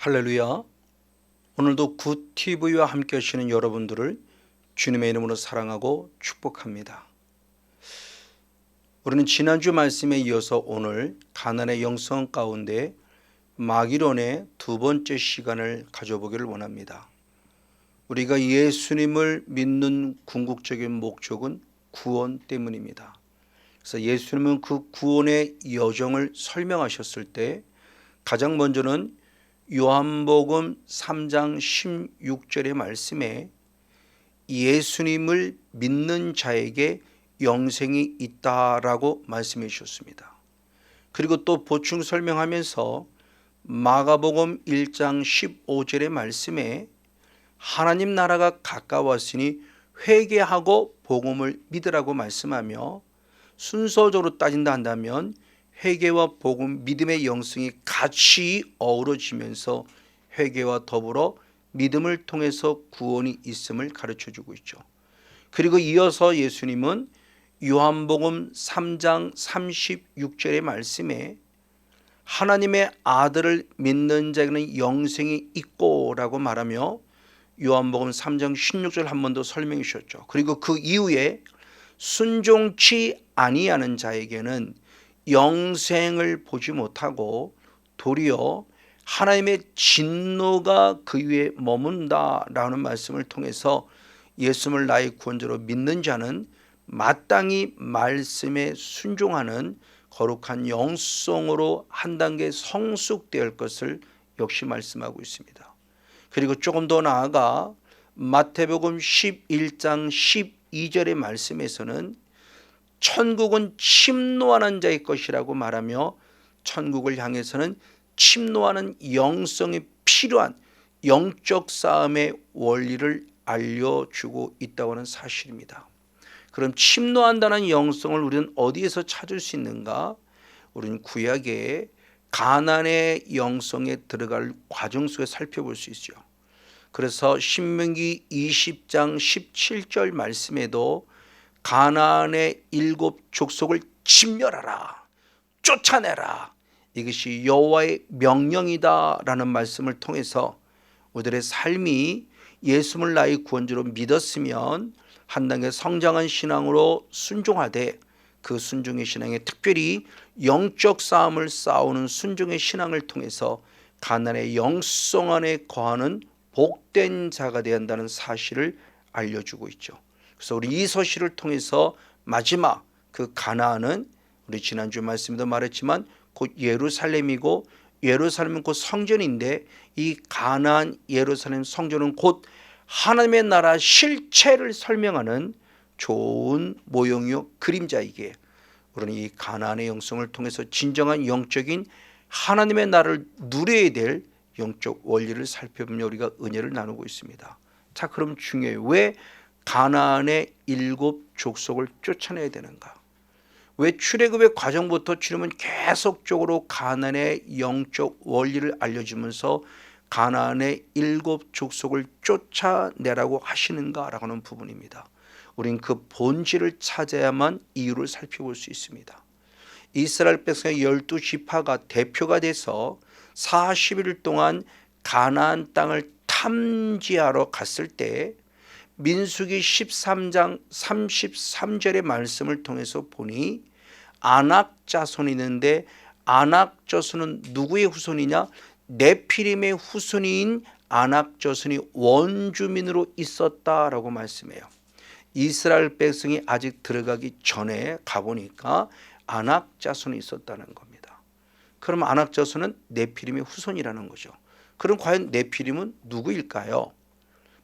할렐루야. 오늘도 굿TV와 함께 하시는 여러분들을 주님의 이름으로 사랑하고 축복합니다. 우리는 지난주 말씀에 이어서 오늘 가난의 영성 가운데 마기론의 두 번째 시간을 가져보기를 원합니다. 우리가 예수님을 믿는 궁극적인 목적은 구원 때문입니다. 그래서 예수님은 그 구원의 여정을 설명하셨을 때 가장 먼저는 요한복음 3장 16절의 말씀에 예수님을 믿는 자에게 영생이 있다라고 말씀해 주셨습니다. 그리고 또 보충 설명하면서 마가복음 1장 15절의 말씀에 하나님 나라가 가까웠으니 회개하고 복음을 믿으라고 말씀하며 순서적으로 따진다 한다면 회개와 복음, 믿음의 영성이 같이 어우러지면서 회개와 더불어 믿음을 통해서 구원이 있음을 가르쳐주고 있죠. 그리고 이어서 예수님은 요한복음 3장 36절의 말씀에 하나님의 아들을 믿는 자에게는 영생이 있고 라고 말하며 요한복음 3장 16절 한 번 더 설명해 주셨죠. 그리고 그 이후에 순종치 아니하는 자에게는 영생을 보지 못하고 도리어 하나님의 진노가 그 위에 머문다라는 말씀을 통해서 예수님을 나의 구원자로 믿는 자는 마땅히 말씀에 순종하는 거룩한 영성으로 한 단계 성숙될 것을 역시 말씀하고 있습니다. 그리고 조금 더 나아가 마태복음 11장 12절의 말씀에서는 천국은 침노하는 자의 것이라고 말하며 천국을 향해서는 침노하는 영성이 필요한 영적 싸움의 원리를 알려주고 있다고 하는 사실입니다. 그럼 침노한다는 영성을 우리는 어디에서 찾을 수 있는가? 우리는 구약의 가난의 영성에 들어갈 과정 속에 살펴볼 수 있죠. 그래서 신명기 20장 17절 말씀에도 가나안의 7 족속을 진멸하라, 쫓아내라, 이것이 여호와의 명령이다라는 말씀을 통해서 우리들의 삶이 예수를 나의 구원자로 믿었으면 한 단계 성장한 신앙으로 순종하되 그 순종의 신앙에 특별히 영적 싸움을 싸우는 순종의 신앙을 통해서 가나안의 영성 안에 거하는 복된 자가 되어야 한다는 사실을 알려주고 있죠. 그래서 우리 이 서실을 통해서 마지막 그 가나안은 우리 지난주 말씀에도 말했지만 곧 예루살렘이고 예루살렘은 곧 성전인데 이 가나안 예루살렘 성전은 곧 하나님의 나라 실체를 설명하는 좋은 모형이요 그림자이기에 우리는 이 가나안의 영성을 통해서 진정한 영적인 하나님의 나라를 누려야 될 영적 원리를 살펴보며 우리가 은혜를 나누고 있습니다. 자, 그럼 중요해요. 왜 가나안의 7 족속을 쫓아내야 되는가? 왜 출애굽의 과정부터 주님은 계속적으로 가나안의 영적 원리를 알려주면서 가나안의 7 족속을 쫓아내라고 하시는가라고 하는 부분입니다. 우린 그 본질을 찾아야만 이유를 살펴볼 수 있습니다. 이스라엘 백성의 12지파가 대표가 돼서 40일 동안 가나안 땅을 탐지하러 갔을 때 민수기 13장 33절의 말씀을 통해서 보니 아낙 자손이 있는데 아낙 자손은 누구의 후손이냐? 네피림의 후손인 아낙 자손이 원주민으로 있었다라고 말씀해요. 이스라엘 백성이 아직 들어가기 전에 가보니까 아낙 자손이 있었다는 겁니다. 그럼 아낙 자손은 네피림의 후손이라는 거죠. 그럼 과연 네피림은 누구일까요?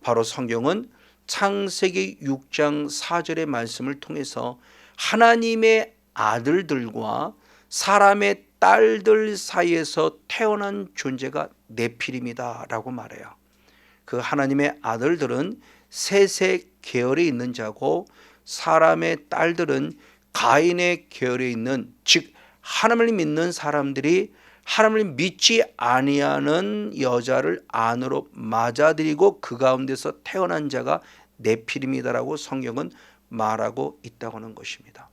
바로 성경은 창세기 6장 4절의 말씀을 통해서 하나님의 아들들과 사람의 딸들 사이에서 태어난 존재가 네피림이다 라고 말해요. 그 하나님의 아들들은 셋의 계열에 있는 자고 사람의 딸들은 가인의 계열에 있는, 즉 하나님을 믿는 사람들이 하나님을 믿지 아니하는 여자를 아내로 맞아들이고 그 가운데서 태어난 자가 네피림이다라고 성경은 말하고 있다고 하는 것입니다.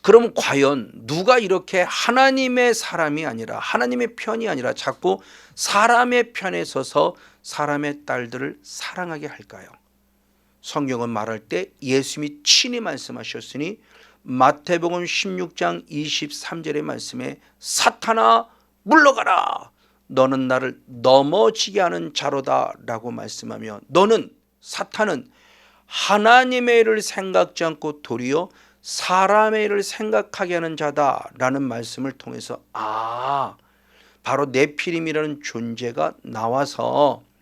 그럼 과연 누가 이렇게 하나님의 사람이 아니라 하나님의 편이 아니라 자꾸 사람의 편에 서서 사람의 딸들을 사랑하게 할까요? 성경은 말할 때 예수님이 친히 말씀하셨으니 마태복음 16장 23절의 말씀에 사탄아 물러가라, 너는 나를 넘어지게 하는 자로다 라고 말씀하며, 너는, 사탄은 하나님의 일을 생각지 않고 도리어 사람의 일을 생각하게 하는 자다라는 말씀을 통해서 바로 네피림이라는 존재가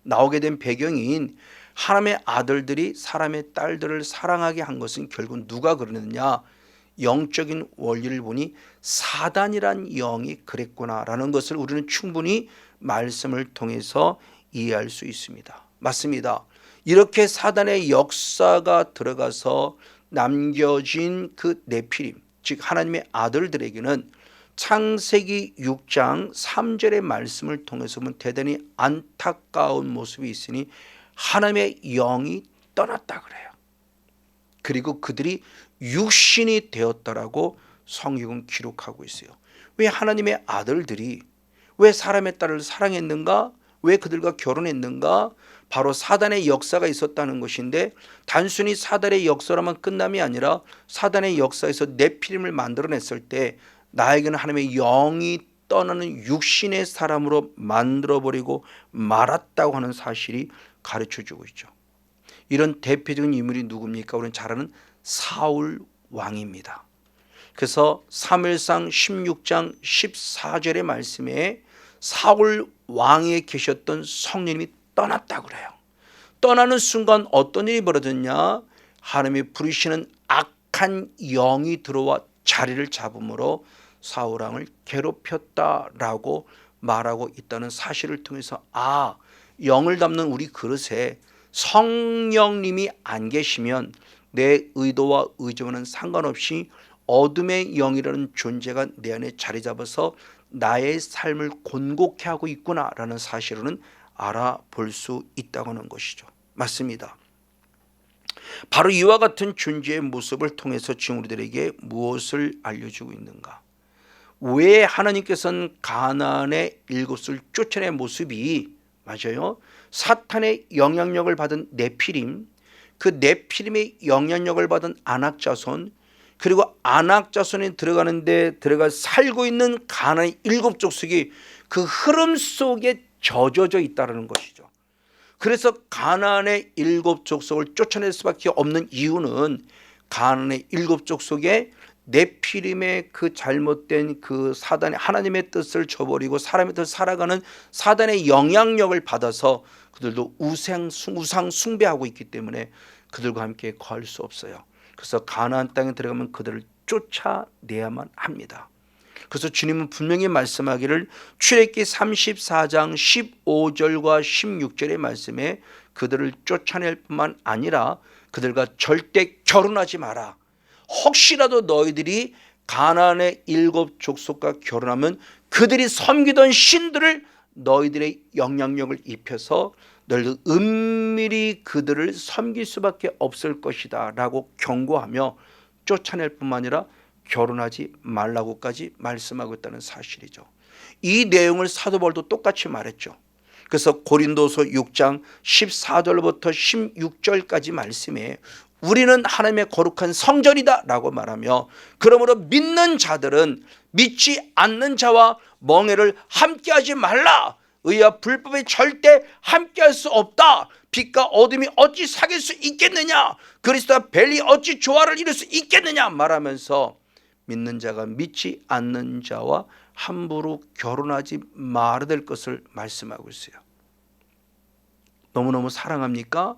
나오게 된 배경인 하나님의 아들들이 사람의 딸들을 사랑하게 한 것은 결국 누가 그러느냐, 영적인 원리를 보니 사단이란 영이 그랬구나라는 것을 우리는 충분히 말씀을 통해서 이해할 수 있습니다. 맞습니다. 이렇게 사단의 역사가 들어가서 남겨진 그 네피림, 즉 하나님의 아들들에게는 창세기 6장 3절의 말씀을 통해서 보면 대단히 안타까운 모습이 있으니 하나님의 영이 떠났다 그래요. 그리고 그들이 육신이 되었다라고 성경은 기록하고 있어요. 왜 하나님의 아들들이 왜 사람의 딸을 사랑했는가? 왜 그들과 결혼했는가? 바로 사단의 역사가 있었다는 것인데, 단순히 사단의 역사로만 끝남이 아니라 사단의 역사에서 네피림을 만들어냈을 때 나에게는 하나님의 영이 떠나는 육신의 사람으로 만들어버리고 말았다고 하는 사실이 가르쳐주고 있죠. 이런 대표적인 인물이 누굽니까? 우리는 잘 아는 사울 왕입니다. 그래서 사무엘상 16장 14절의 말씀에 사울 왕에 계셨던 성령님이 떠났다고 그래요. 떠나는 순간 어떤 일이 벌어졌냐? 하나님이 부르시는 악한 영이 들어와 자리를 잡음으로 사울 왕을 괴롭혔다라고 말하고 있다는 사실을 통해서 영을 담는 우리 그릇에 성령님이 안 계시면 내 의도와 의지와는 상관없이 어둠의 영이라는 존재가 내 안에 자리 잡아서 나의 삶을 곤곡해 하고 있구나라는 사실은 알아볼 수 있다고 하는 것이죠. 맞습니다. 바로 이와 같은 존재의 모습을 통해서 지금 우리들에게 무엇을 알려주고 있는가? 왜 하나님께서는 가나안의 일곱을 쫓아낸 모습이, 맞아요, 사탄의 영향력을 받은 네피림, 그 네피림의 영향력을 받은 아낙자손, 그리고 아낙자손에 들어가 살고 있는 가나안의 일곱 족속이 그 흐름 속에 젖어져 있다는 것이죠. 그래서 가나안의 일곱 족속을 쫓아낼 수밖에 없는 이유는 가나안의 일곱 족속에 네피림의 그 잘못된 그 사단의 하나님의 뜻을 저버리고 사람의 뜻을 살아가는 사단의 영향력을 받아서 그들도 우상 숭배하고 있기 때문에 그들과 함께 거할 수 없어요. 그래서 가나안 땅에 들어가면 그들을 쫓아내야만 합니다. 그래서 주님은 분명히 말씀하기를 출애굽기 34장 15절과 16절의 말씀에 그들을 쫓아낼 뿐만 아니라 그들과 절대 결혼하지 마라. 혹시라도 너희들이 가나안의 일곱 족속과 결혼하면 그들이 섬기던 신들을 너희들의 영향력을 입혀서 너희들 은밀히 그들을 섬길 수밖에 없을 것이다 라고 경고하며 쫓아낼 뿐만 아니라 결혼하지 말라고까지 말씀하고 있다는 사실이죠. 이 내용을 사도 바울도 똑같이 말했죠. 그래서 고린도서 6장 14절부터 16절까지 말씀에 우리는 하나님의 거룩한 성전이다 라고 말하며, 그러므로 믿는 자들은 믿지 않는 자와 멍에를 함께하지 말라. 의와 불법에 절대 함께할 수 없다. 빛과 어둠이 어찌 사귈 수 있겠느냐? 그리스도와 벨이 어찌 조화를 이룰 수 있겠느냐? 말하면서 믿는 자가 믿지 않는 자와 함부로 결혼하지 말아야 될 것을 말씀하고 있어요. 너무너무 사랑합니까?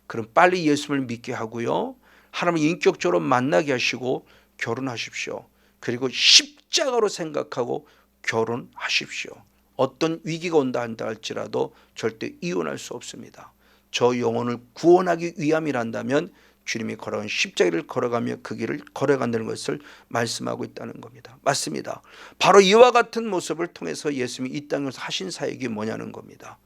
그럼 빨리 예수님을 믿게 하고요, 하나님을 인격적으로 만나게 하시고 결혼하십시오. 그리고 십자가로 생각하고 결혼하십시오. 어떤 위기가 온다 한다 할지라도 절대 이혼할 수 없습니다. 저 영혼을 구원하기 위함이란다면 주님이 걸어간 십자가를 걸어가며 그 길을 걸어간다는 것을 말씀하고 있다는 겁니다. 맞습니다. 바로 이와 같은 모습을 통해서 예수님이 이 땅에서 하신 사역이 뭐냐는 겁니다.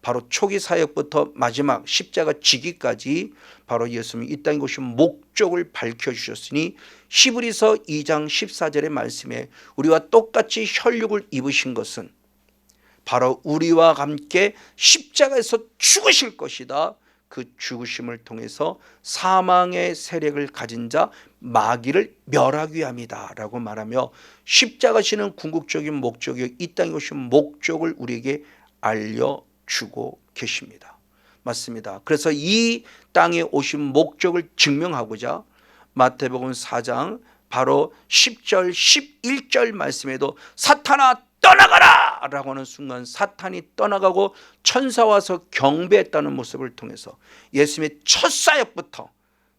바로 초기 사역부터 마지막 십자가 지기까지 바로 예수님이 이 땅에 오신 목적을 밝혀주셨으니 히브리서 2장 14절의 말씀에 우리와 똑같이 혈육을 입으신 것은 바로 우리와 함께 십자가에서 죽으실 것이다. 그 죽으심을 통해서 사망의 세력을 가진 자 마귀를 멸하기 위함이다 라고 말하며 십자가시는 궁극적인 목적이 이 땅에 오신 목적을 우리에게 알려주고 계십니다. 맞습니다. 그래서 이 땅에 오신 목적을 증명하고자 마태복음 4장 바로 10절 11절 말씀에도 사탄아 떠나가라 라고 하는 순간 사탄이 떠나가고 천사 와서 경배했다는 모습을 통해서 예수님의 첫 사역부터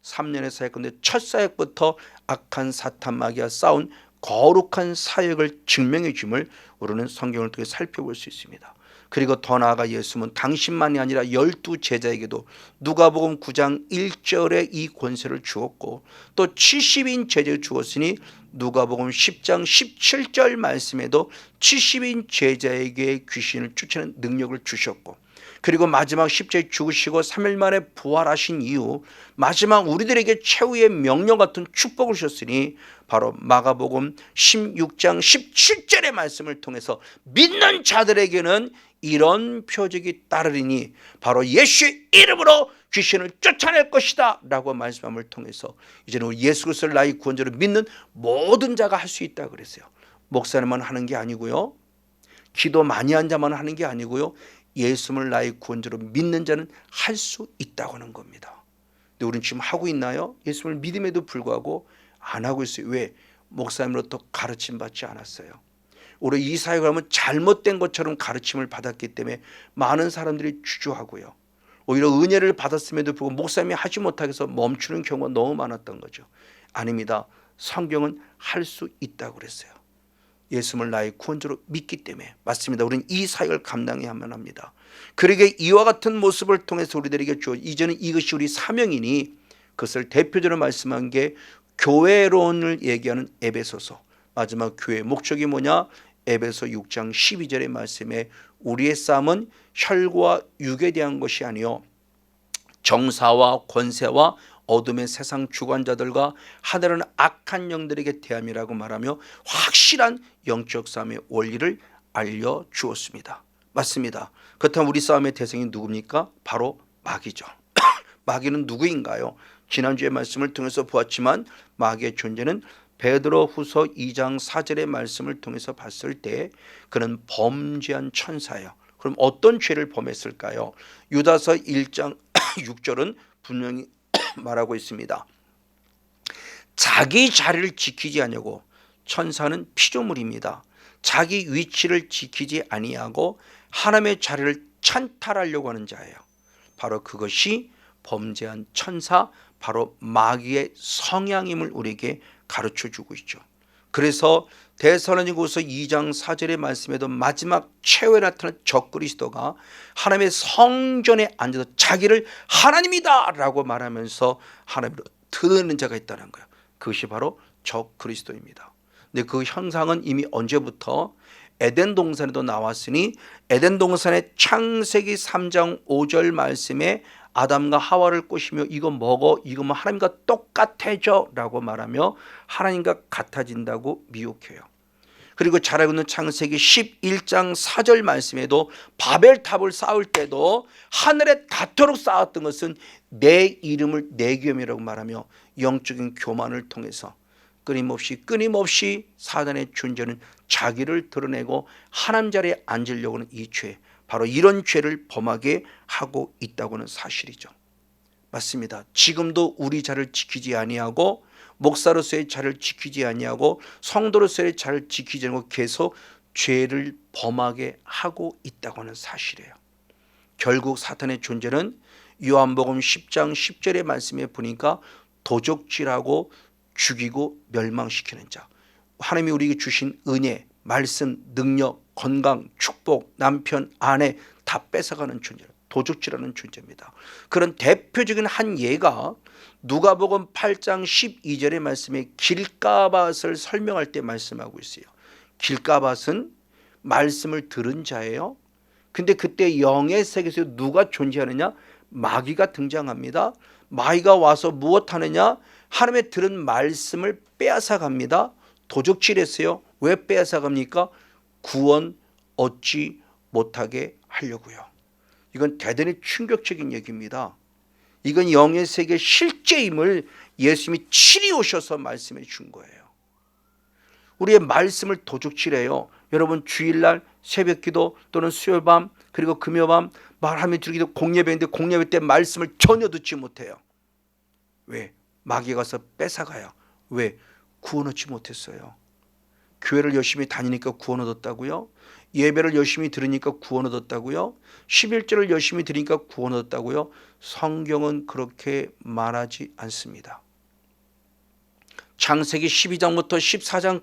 3년의 사역인데 첫 사역부터 악한 사탄 마귀와 싸운 거룩한 사역을 증명해 줌을 우리는 성경을 통해 살펴볼 수 있습니다. 그리고 더 나아가 예수님은 당신만이 아니라 12 제자에게도 누가복음 9장 1절에 이 권세를 주었고 또 70인 제자를 주었으니 누가복음 10장 17절 말씀에도 70인 제자에게 귀신을 쫓아내는 능력을 주셨고 그리고 마지막 십자가에 죽으시고 3일 만에 부활하신 이후 마지막 우리들에게 최후의 명령 같은 축복을 주셨으니 바로 마가복음 16장 17절의 말씀을 통해서 믿는 자들에게는 이런 표적이 따르리니 바로 예수의 이름으로 귀신을 쫓아낼 것이다 라고 말씀함을 통해서 이제는 우리 예수 그리스도를 나의 구원자로 믿는 모든 자가 할 수 있다 그랬어요. 목사님만 하는 게 아니고요, 기도 많이 한 자만 하는 게 아니고요, 예수를 나의 구원자로 믿는 자는 할 수 있다고 하는 겁니다. 근데 우리는 지금 하고 있나요? 예수를 믿음에도 불구하고 안 하고 있어요. 왜? 목사님으로부터 가르침 받지 않았어요. 우리 이 사역을 하면 잘못된 것처럼 가르침을 받았기 때문에 많은 사람들이 주저하고요, 오히려 은혜를 받았음에도 불구하고 목사님이 하지 못하게 해서 멈추는 경우가 너무 많았던 거죠. 아닙니다. 성경은 할 수 있다고 그랬어요. 예수를 나의 구원자로 믿기 때문에. 맞습니다. 우리는 이 사역을 감당해야만 합니다. 그러게 이와 같은 모습을 통해서 우리들에게 주어 이제는 이것이 우리 사명이니 그것을 대표적으로 말씀한 게 교회론을 얘기하는 에베소서, 마지막 교회의 목적이 뭐냐? 에베소 6장 12절의 말씀에 우리의 싸움은 혈과 육에 대한 것이 아니요 정사와 권세와 어둠의 세상 주관자들과 하늘은 악한 영들에게 대함이라고 말하며 확실한 영적 싸움의 원리를 알려주었습니다. 맞습니다. 그렇다면 우리 싸움의 대상이 누굽니까? 바로 마귀죠. 마귀는 누구인가요? 지난주의 말씀을 통해서 보았지만 마귀의 존재는 베드로후서 2장 4절의 말씀을 통해서 봤을 때 그는 범죄한 천사예요. 그럼 어떤 죄를 범했을까요? 유다서 1장 6절은 분명히 말하고 있습니다. 자기 자리를 지키지 아니하고, 천사는 피조물입니다. 자기 위치를 지키지 아니하고 하나님의 자리를 찬탈하려고 하는 자예요. 바로 그것이 범죄한 천사, 바로 마귀의 성향임을 우리에게 가르쳐주고 있죠. 그래서 데살로니가후서 2장 4절의 말씀에도 마지막 최후에 나타난 적그리스도가 하나님의 성전에 앉아서 자기를 하나님이다 라고 말하면서 하나님으로 드러내는 자가 있다는 거예요. 그것이 바로 적그리스도입니다. 근데 그 현상은 이미 언제부터 에덴 동산에도 나왔으니 에덴 동산의 창세기 3장 5절 말씀에 아담과 하와를 꼬시며 이거 먹어, 이거면 하나님과 똑같아져 라고 말하며 하나님과 같아진다고 미혹해요. 그리고 잘 알고 있는 창세기 11장 4절 말씀에도 바벨탑을 쌓을 때도 하늘에 닿도록 쌓았던 것은 내 이름을 내 기업이라고 말하며 영적인 교만을 통해서 끊임없이 사단의 존재는 자기를 드러내고 하나님 자리에 앉으려고 하는 이 죄, 바로 이런 죄를 범하게 하고 있다고 하는 사실이죠. 맞습니다. 지금도 우리 자를 지키지 아니하고 목사로서의 자를 지키지 아니하고 성도로서의 자를 지키지 않고 계속 죄를 범하게 하고 있다고 하는 사실이에요. 결국 사탄의 존재는 요한복음 10장 10절의 말씀에 보니까 도적질하고 죽이고 멸망시키는 자, 하나님이 우리에게 주신 은혜, 말씀, 능력, 건강, 축복, 남편, 아내 다 뺏어가는 존재, 도적질하는 존재입니다. 그런 대표적인 한 예가 누가복음 8장 12절의 말씀에 길가밧을 설명할 때 말씀하고 있어요. 길가밧은 말씀을 들은 자예요. 근데 그때 영의 세계에서 누가 존재하느냐? 마귀가 등장합니다. 마귀가 와서 무엇하느냐? 하나님의 들은 말씀을 빼앗아 갑니다. 도적질했어요. 왜 빼앗아 갑니까? 구원 얻지 못하게 하려고요. 이건 대단히 충격적인 얘기입니다. 이건 영의 세계 실제임을 예수님이 친히 오셔서 말씀해 준 거예요. 우리의 말씀을 도둑질해요. 여러분 주일날 새벽기도 또는 수요일밤 그리고 금요밤 말하면 들기도 공예배인데 공예배 때 말씀을 전혀 듣지 못해요. 왜? 마귀가 가서 뺏어가요. 왜? 구원 얻지 못했어요. 교회를 열심히 다니니까 구원 얻었다고요? 예배를 열심히 들으니까 구원 얻었다고요? 11절을 열심히 들으니까 구원 얻었다고요? 성경은 그렇게 말하지 않습니다. 창세기 12장부터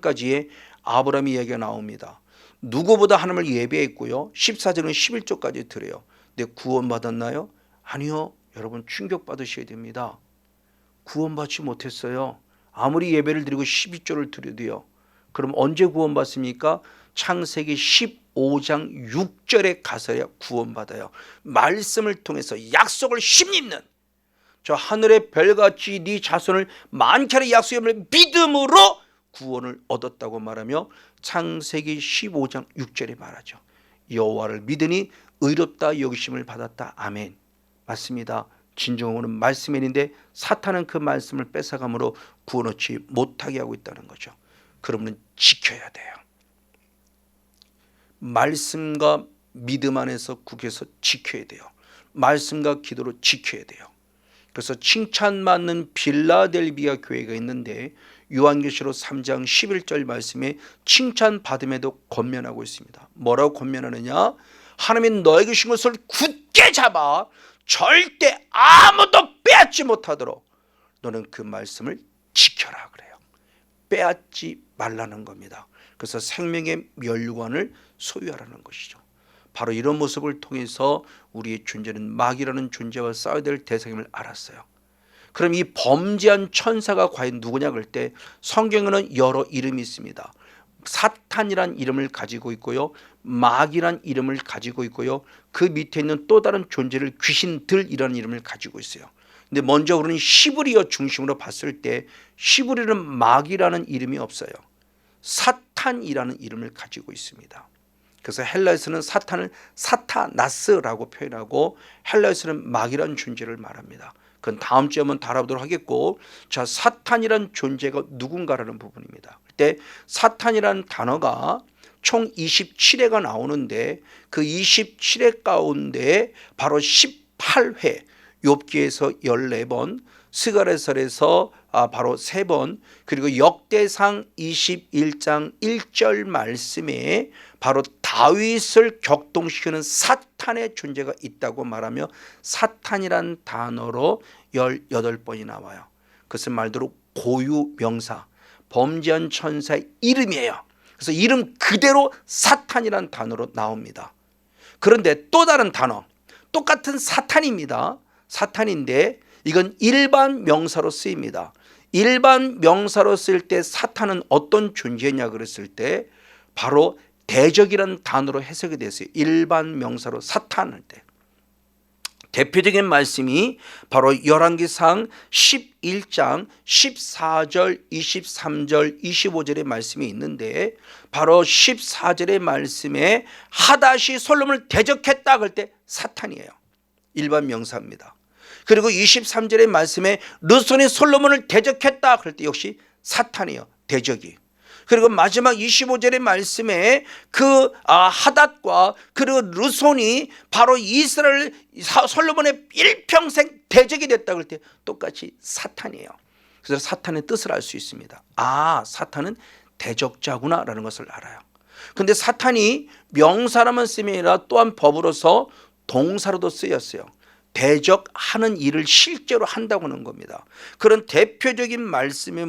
14장까지의 아브라함 이야기가 나옵니다. 누구보다 하나님을 예배했고요. 14절은 11절까지 들어요. 근데 구원 받았나요? 아니요. 여러분 충격받으셔야 됩니다. 구원받지 못했어요. 아무리 예배를 드리고 12절을 드려도요. 그럼 언제 구원받습니까? 창세기 15장 6절에 가서야 구원받아요. 말씀을 통해서 약속을 힘입는 저 하늘의 별같이 네 자손을 많게 하라 약속을 믿음으로 구원을 얻었다고 말하며 창세기 15장 6절에 말하죠. 여호와를 믿으니 의롭다 여기심을 받았다. 아멘. 맞습니다. 진정으로는 말씀인데 사탄은 그 말씀을 뺏어감으로 구원 얻지 못하게 하고 있다는 거죠. 그러면 지켜야 돼요. 말씀과 믿음 안에서 국에서 지켜야 돼요. 말씀과 기도로 지켜야 돼요. 그래서 칭찬받는 빌라델비아 교회가 있는데 요한계시록 3장 11절 말씀에 칭찬받음에도 권면하고 있습니다. 뭐라고 권면하느냐? 하나님이 너에게 주신 것을 굳게 잡아 절대 아무도 빼앗지 못하도록 너는 그 말씀을 지켜라 그래요. 빼앗지 말라는 겁니다. 그래서 생명의 멸류관을 소유하라는 것이죠. 바로 이런 모습을 통해서 우리의 존재는 마귀라는 존재와 싸워야 될 대상임을 알았어요. 그럼 이 범죄한 천사가 과연 누구냐 그럴 때 성경에는 여러 이름이 있습니다. 사탄이란 이름을 가지고 있고요. 마귀란 이름을 가지고 있고요. 그 밑에 있는 또 다른 존재를 귀신들이라는 이름을 가지고 있어요. 근데 먼저 우리는 히브리어 중심으로 봤을 때 히브리어는 마귀라는 이름이 없어요. 사탄이라는 이름을 가지고 있습니다. 그래서 헬라에서는 사탄을 사타나스라고 표현하고 헬라에서는 마귀라는 존재를 말합니다. 그건 다음 주에 한번 다뤄보도록 하겠고, 자, 사탄이란 존재가 누군가라는 부분입니다. 그때 사탄이라는 단어가 총 27회가 나오는데 그 27회 가운데 바로 18회 욥기에서 14번, 스가랴서에서 바로 3번, 그리고 역대상 21장 1절 말씀에 바로 다윗을 격동시키는 사탄의 존재가 있다고 말하며 사탄이란 단어로 18번이 나와요. 그것은 말대로 고유 명사, 범죄한 천사의 이름이에요. 그래서 이름 그대로 사탄이란 단어로 나옵니다. 그런데 또 다른 단어, 똑같은 사탄입니다. 사탄인데 이건 일반 명사로 쓰입니다. 일반 명사로 쓸 때 사탄은 어떤 존재냐 그랬을 때 바로 대적이라는 단어로 해석이 됐어요. 일반 명사로 사탄할 때. 대표적인 말씀이 바로 열왕기상 11장 14절, 23절, 25절의 말씀이 있는데 바로 14절의 말씀에 하닷이 솔로몬을 대적했다 그럴 때 사탄이에요. 일반 명사입니다. 그리고 23절의 말씀에 르손이 솔로몬을 대적했다 그럴 때 역시 사탄이에요. 대적이. 그리고 마지막 25절의 말씀에 그 하닷과 그리고 르손이 바로 이스라엘 솔로몬의 일평생 대적이 됐다 그럴 때 똑같이 사탄이에요. 그래서 사탄의 뜻을 알 수 있습니다. 사탄은 대적자구나 라는 것을 알아요. 그런데 사탄이 명사로만 쓰임이 아니라 또한 법으로서 동사로도 쓰였어요. 대적하는 일을 실제로 한다고 하는 겁니다. 그런 대표적인 말씀이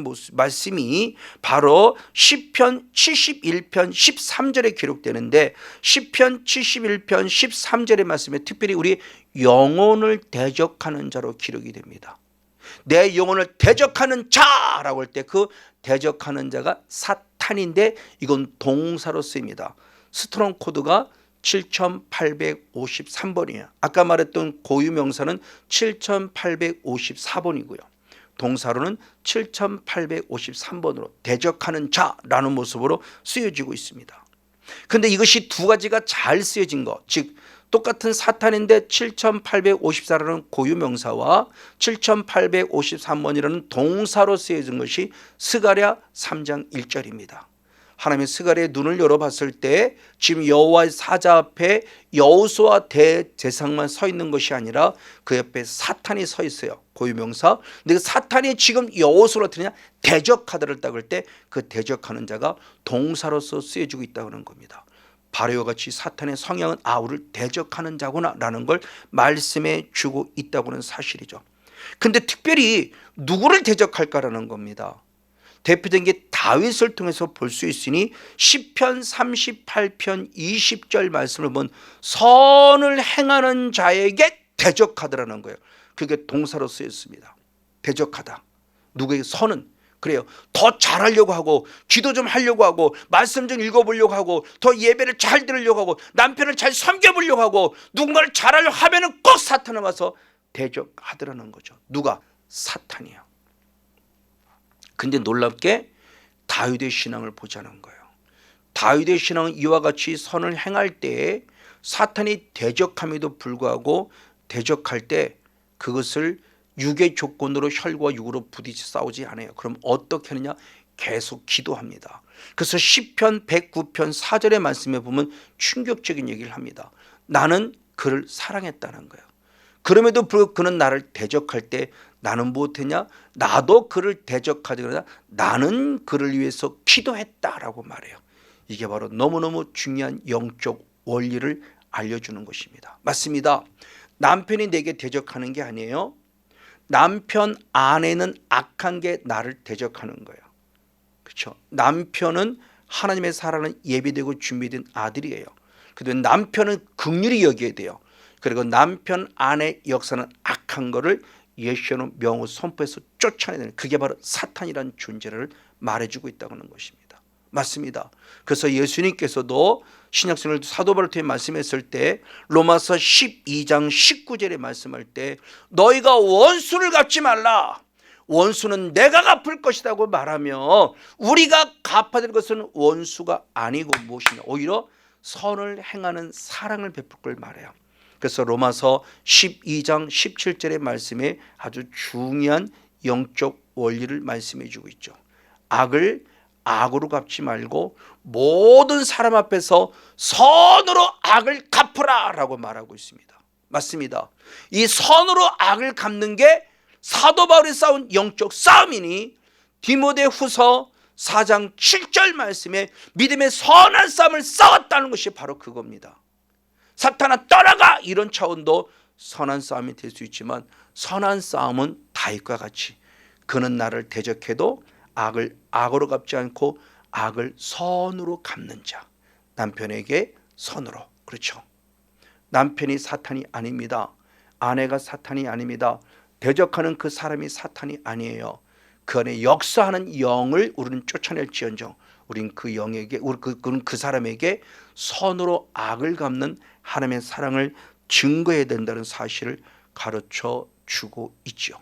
바로 시편 71편 13절에 기록되는데 시편 71편 13절의 말씀에 특별히 우리 영혼을 대적하는 자로 기록이 됩니다. 내 영혼을 대적하는 자라고 할 때 그 대적하는 자가 사탄인데 이건 동사로 쓰입니다. 스트롱 코드가 7853번이에요. 아까 말했던 고유명사는 7854번이고요. 동사로는 7853번으로 대적하는 자라는 모습으로 쓰여지고 있습니다. 그런데 이것이 두 가지가 잘 쓰여진 것, 즉 똑같은 사탄인데 7854라는 고유명사와 7853번이라는 동사로 쓰여진 것이 스가랴 3장 1절입니다. 하나님의 스가랴의 눈을 열어봤을 때 지금 여호와의 사자 앞에 여호수아 대제사장만 서 있는 것이 아니라 그 옆에 사탄이 서 있어요. 고유명사. 근데 그 사탄이 지금 여호수아로 어떠냐? 대적하더라 할 때 그 대적하는 자가 동사로서 쓰여지고 있다는 겁니다. 바로 이와 같이 사탄의 성향은 우리를 대적하는 자구나 라는 걸 말씀해 주고 있다고 하는 사실이죠. 그런데 특별히 누구를 대적할까라는 겁니다. 대표적인 게 다윗을 통해서 볼 수 있으니 시편 38편 20절 말씀을 보면 선을 행하는 자에게 대적하더라는 거예요. 그게 동사로 쓰였습니다. 대적하다. 누구에게? 선은. 그래요. 더 잘하려고 하고 기도 좀 하려고 하고 말씀 좀 읽어보려고 하고 더 예배를 잘 들으려고 하고 남편을 잘 섬겨보려고 하고 누군가를 잘하려고 하면은 꼭 사탄을 와서 대적하더라는 거죠. 누가? 사탄이요. 근데 놀랍게 다윗의 신앙을 보자는 거예요. 다윗의 신앙은 이와 같이 선을 행할 때에 사탄이 대적함에도 불구하고 대적할 때 그것을 육의 조건으로 혈과 육으로 부딪혀 싸우지 않아요. 그럼 어떻게 하느냐? 계속 기도합니다. 그래서 시편 109편 4절의 말씀에 보면 충격적인 얘기를 합니다. 나는 그를 사랑했다는 거예요. 그럼에도 불구하고 그는 나를 대적할 때 나는 무엇했냐? 나도 그를 대적하지 그러나 나는 그를 위해서 기도했다라고 말해요. 이게 바로 너무너무 중요한 영적 원리를 알려주는 것입니다. 맞습니다. 남편이 내게 대적하는 게 아니에요. 남편 안에는 악한 게 나를 대적하는 거예요. 그렇죠? 남편은 하나님의 사랑은 예비되고 준비된 아들이에요. 그런데 남편은 긍휼히 여겨야 돼요. 그리고 남편 안에 역사는 악한 거를 예시로 명호 선포해서 쫓아내는, 그게 바로 사탄이라는 존재를 말해주고 있다는 것입니다. 맞습니다. 그래서 예수님께서도 신약성을 사도 바울을 통해 말씀했을 때 로마서 12장 19절에 말씀할 때 너희가 원수를 갚지 말라. 원수는 내가 갚을 것이라고 말하며 우리가 갚아야 될 것은 원수가 아니고 무엇이냐? 오히려 선을 행하는 사랑을 베풀 걸 말해요. 그래서 로마서 12장 17절의 말씀에 아주 중요한 영적 원리를 말씀해 주고 있죠. 악을 악으로 갚지 말고 모든 사람 앞에서 선으로 악을 갚으라 라고 말하고 있습니다. 맞습니다. 이 선으로 악을 갚는 게 사도 바울이 싸운 영적 싸움이니 디모데후서 4장 7절 말씀에 믿음의 선한 싸움을 싸웠다는 것이 바로 그겁니다. 사탄아 떠나가 이런 차원도 선한 싸움이 될 수 있지만 선한 싸움은 다윗과 같이 그는 나를 대적해도 악을 악으로 갚지 않고 악을 선으로 갚는 자. 남편에게 선으로. 그렇죠. 남편이 사탄이 아닙니다. 아내가 사탄이 아닙니다. 대적하는 그 사람이 사탄이 아니에요. 그 안에 역사하는 영을 우리는 쫓아낼지언정 우린 그 영에게 그 사람에게 선으로 악을 갚는 하나님의 사랑을 증거해야 된다는 사실을 가르쳐 주고 있죠.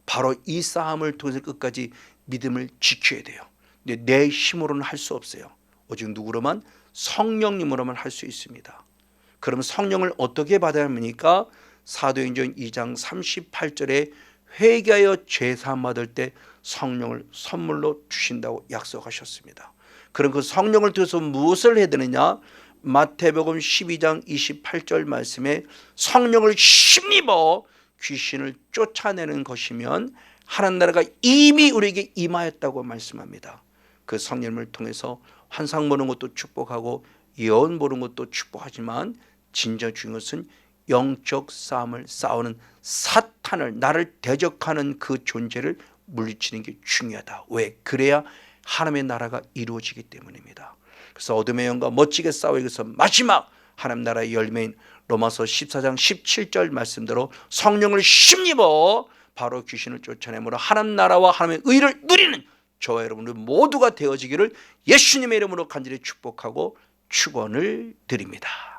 바로 이 싸움을 통해서 끝까지 믿음을 지켜야 돼요. 근데 내 힘으로는 할 수 없어요. 오직 누구로만? 성령님으로만 할 수 있습니다. 그럼 성령을 어떻게 받아야 합니까? 사도행전 2장 38절에 회개하여 죄사함 받을 때 성령을 선물로 주신다고 약속하셨습니다. 그럼 그 성령을 통해서 무엇을 해야 되느냐? 마태복음 12장 28절 말씀에 성령을 힘입어 귀신을 쫓아내는 것이면 하나님 나라가 이미 우리에게 임하였다고 말씀합니다. 그 성령을 통해서 환상 보는 것도 축복하고 예언 보는 것도 축복하지만 진짜 중요한 것은 영적 싸움을 싸우는 사탄을, 나를 대적하는 그 존재를 물리치는 게 중요하다. 왜? 그래야 하나님의 나라가 이루어지기 때문입니다. 그래서 어둠의 영과 멋지게 싸우기 위해서 마지막 하나님 나라의 열매인 로마서 14장 17절 말씀대로 성령을 힘입어 바로 귀신을 쫓아내므로 하나님 나라와 하나님의 의를 누리는 저와 여러분들 모두가 되어지기를 예수님의 이름으로 간절히 축복하고 축원을 드립니다.